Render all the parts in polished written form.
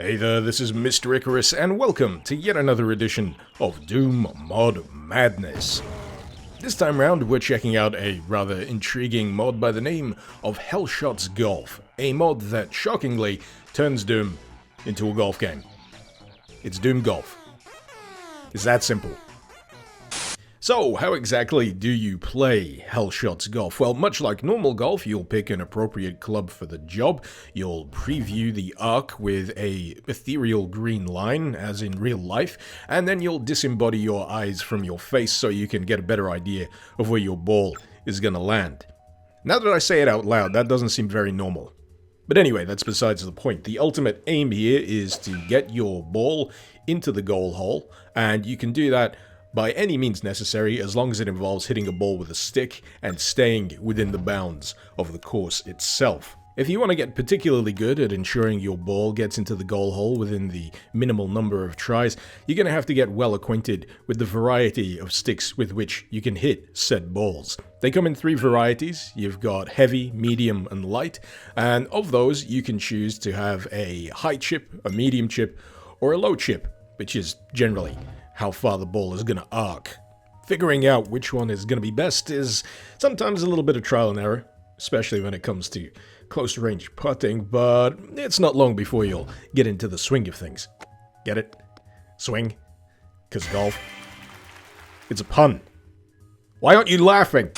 Hey there, this is Mr. Icarus, and welcome to yet another edition of Doom Mod Madness. This time round, we're checking out a rather intriguing mod by the name of Hellshots Golf, a mod that shockingly turns Doom into a golf game. It's Doom Golf. It's that simple. So, how exactly do you play Hellshots Golf? Well, much like normal golf, you'll pick an appropriate club for the job, you'll preview the arc with a ethereal green line, as in real life, and then you'll disembody your eyes from your face so you can get a better idea of where your ball is gonna land. Now that I say it out loud, that doesn't seem very normal. But anyway, that's besides the point. The ultimate aim here is to get your ball into the goal hole, and you can do that by any means necessary, as long as it involves hitting a ball with a stick and staying within the bounds of the course itself. If you want to get particularly good at ensuring your ball gets into the goal hole within the minimal number of tries, you're going to have to get well acquainted with the variety of sticks with which you can hit said balls. They come in three varieties. You've got heavy, medium, and light, and of those you can choose to have a high chip, a medium chip, or a low chip, which is generally how far the ball is going to arc. Figuring out which one is going to be best is sometimes a little bit of trial and error, especially when it comes to close range putting, but it's not long before you'll get into the swing of things. Get it? Swing? 'Cause golf? It's a pun. Why aren't you laughing?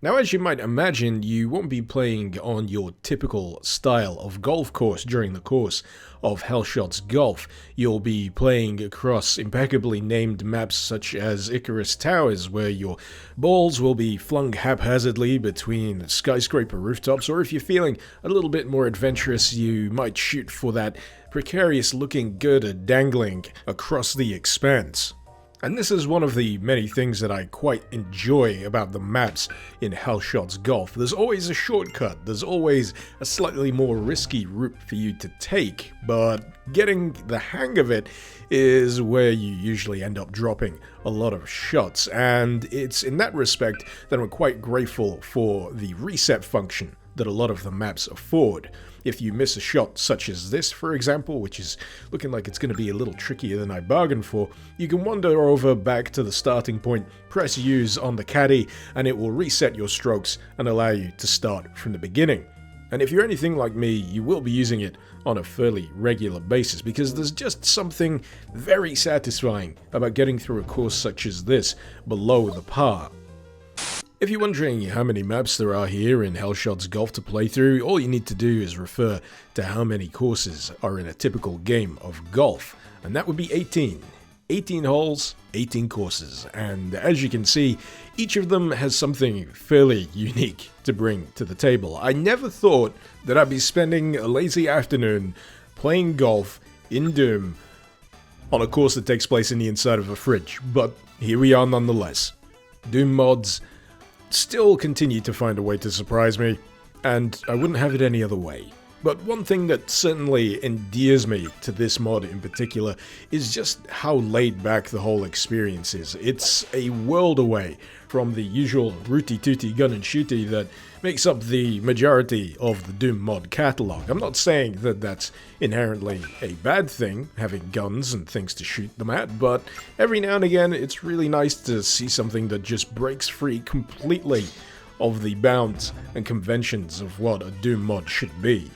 Now, as you might imagine, you won't be playing on your typical style of golf course during the course of Hellshots Golf. You'll be playing across impeccably named maps such as Icarus Towers, where your balls will be flung haphazardly between skyscraper rooftops, or if you're feeling a little bit more adventurous, you might shoot for that precarious looking girder dangling across the expanse. And this is one of the many things that I quite enjoy about the maps in Hellshots Golf. There's always a shortcut, there's always a slightly more risky route for you to take, but getting the hang of it is where you usually end up dropping a lot of shots, and it's in that respect that I'm quite grateful for the reset function that a lot of the maps afford. If you miss a shot such as this, for example, which is looking like it's going to be a little trickier than I bargained for, you can wander over back to the starting point, press use on the caddy, and it will reset your strokes and allow you to start from the beginning. And if you're anything like me, you will be using it on a fairly regular basis, because there's just something very satisfying about getting through a course such as this below the par. If you're wondering how many maps there are here in Hellshots Golf to play through, all you need to do is refer to how many courses are in a typical game of golf, and that would be 18. 18 holes, 18 courses, and as you can see, each of them has something fairly unique to bring to the table. I never thought that I'd be spending a lazy afternoon playing golf in Doom on a course that takes place in the inside of a fridge, but here we are nonetheless. Doom mods still continue to find a way to surprise me, and I wouldn't have it any other way. But one thing that certainly endears me to this mod in particular is just how laid back the whole experience is. It's a world away from the usual rooty-tooty gun and shooty that makes up the majority of the Doom mod catalog. I'm not saying that that's inherently a bad thing, having guns and things to shoot them at, but every now and again it's really nice to see something that just breaks free completely of the bounds and conventions of what a Doom mod should be.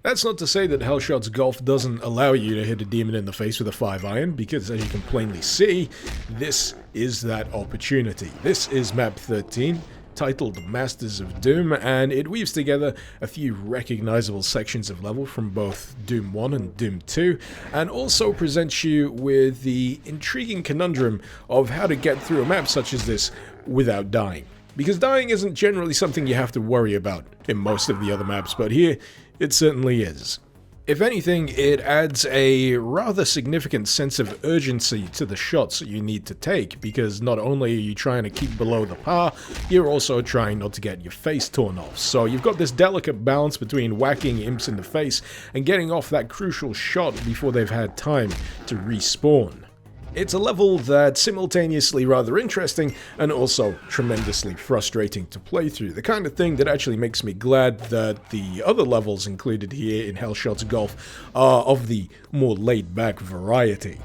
That's not to say that Hellshots Golf doesn't allow you to hit a demon in the face with a 5-iron, because as you can plainly see, this is that opportunity. This is map 13, titled Masters of Doom, and it weaves together a few recognizable sections of level from both Doom 1 and Doom 2, and also presents you with the intriguing conundrum of how to get through a map such as this without dying. Because dying isn't generally something you have to worry about in most of the other maps, but here it certainly is. If anything, it adds a rather significant sense of urgency to the shots you need to take, because not only are you trying to keep below the par, you're also trying not to get your face torn off. So you've got this delicate balance between whacking imps in the face and getting off that crucial shot before they've had time to respawn. It's a level that's simultaneously rather interesting and also tremendously frustrating to play through. The kind of thing that actually makes me glad that the other levels included here in Hellshots Golf are of the more laid-back variety.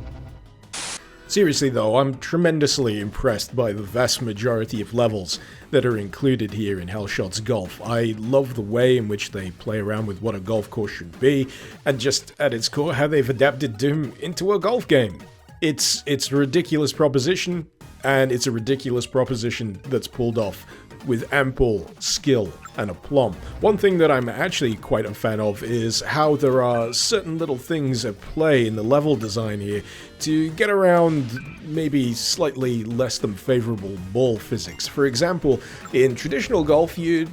Seriously though, I'm tremendously impressed by the vast majority of levels that are included here in Hellshots Golf. I love the way in which they play around with what a golf course should be, and just at its core, how they've adapted Doom into a golf game. It's a ridiculous proposition, and it's a ridiculous proposition that's pulled off with ample skill and aplomb. One thing that I'm actually quite a fan of is how there are certain little things at play in the level design here to get around maybe slightly less than favorable ball physics. For example, in traditional golf, you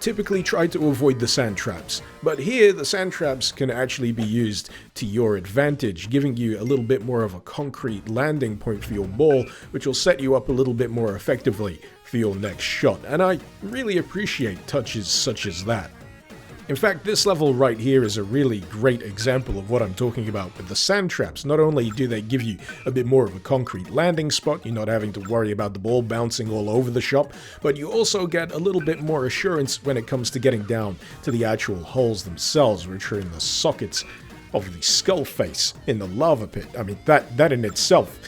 typically try to avoid the sand traps, but here the sand traps can actually be used to your advantage, giving you a little bit more of a concrete landing point for your ball, which will set you up a little bit more effectively for your next shot, and I really appreciate touches such as that. In fact, this level right here is a really great example of what I'm talking about with the sand traps. Not only do they give you a bit more of a concrete landing spot, you're not having to worry about the ball bouncing all over the shop, but you also get a little bit more assurance when it comes to getting down to the actual holes themselves, which are in the sockets of the skull face in the lava pit. I mean, that in itself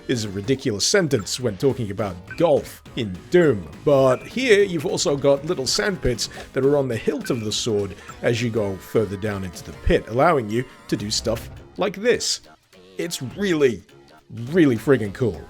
is a ridiculous sentence when talking about golf in Doom, but here you've also got little sand pits that are on the hilt of the sword as you go further down into the pit, allowing you to do stuff like this. It's really, really friggin' cool.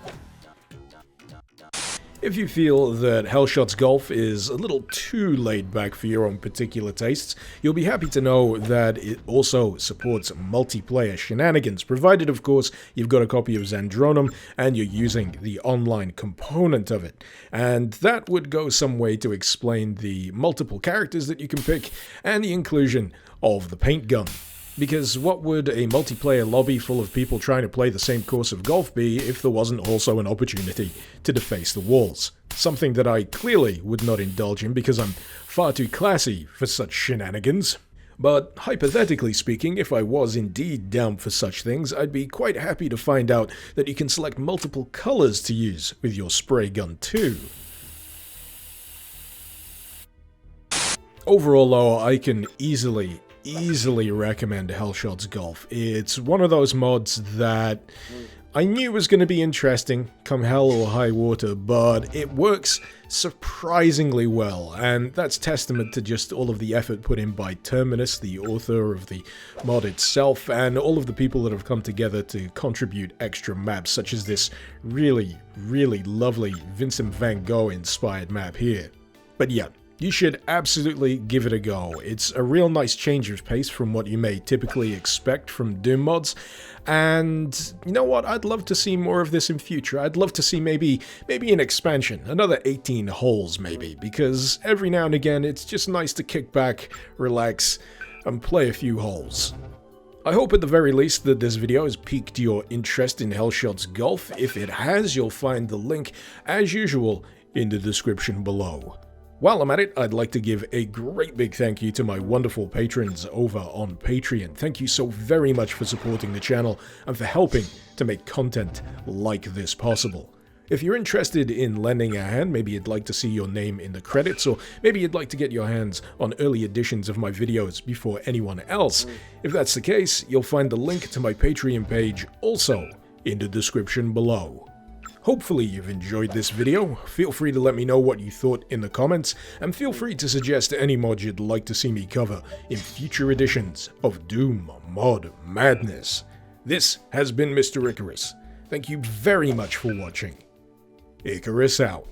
If you feel that Hellshots Golf is a little too laid back for your own particular tastes, you'll be happy to know that it also supports multiplayer shenanigans, provided of course you've got a copy of Zandronum and you're using the online component of it. And that would go some way to explain the multiple characters that you can pick and the inclusion of the paint gun. Because what would a multiplayer lobby full of people trying to play the same course of golf be if there wasn't also an opportunity to deface the walls? Something that I clearly would not indulge in because I'm far too classy for such shenanigans. But hypothetically speaking, if I was indeed down for such things, I'd be quite happy to find out that you can select multiple colors to use with your spray gun too. Overall though, I can easily recommend Hellshots Golf. It's one of those mods that I knew was going to be interesting come hell or high water, but it works surprisingly well, and that's testament to just all of the effort put in by Terminus, the author of the mod itself, and all of the people that have come together to contribute extra maps, such as this really, really lovely Vincent van Gogh inspired map here. But yeah, you should absolutely give it a go. It's a real nice change of pace from what you may typically expect from Doom mods, and you know what, I'd love to see more of this in future. I'd love to see maybe an expansion, another 18 holes maybe, because every now and again it's just nice to kick back, relax, and play a few holes. I hope at the very least that this video has piqued your interest in Hellshots Golf. If it has, you'll find the link, as usual, in the description below. While I'm at it, I'd like to give a great big thank you to my wonderful patrons over on Patreon. Thank you so very much for supporting the channel and for helping to make content like this possible. If you're interested in lending a hand, maybe you'd like to see your name in the credits, or maybe you'd like to get your hands on early editions of my videos before anyone else. If that's the case, you'll find the link to my Patreon page also in the description below. Hopefully you've enjoyed this video. Feel free to let me know what you thought in the comments, and feel free to suggest any mod you'd like to see me cover in future editions of Doom Mod Madness. This has been Mr. Icarus. Thank you very much for watching. Icarus out.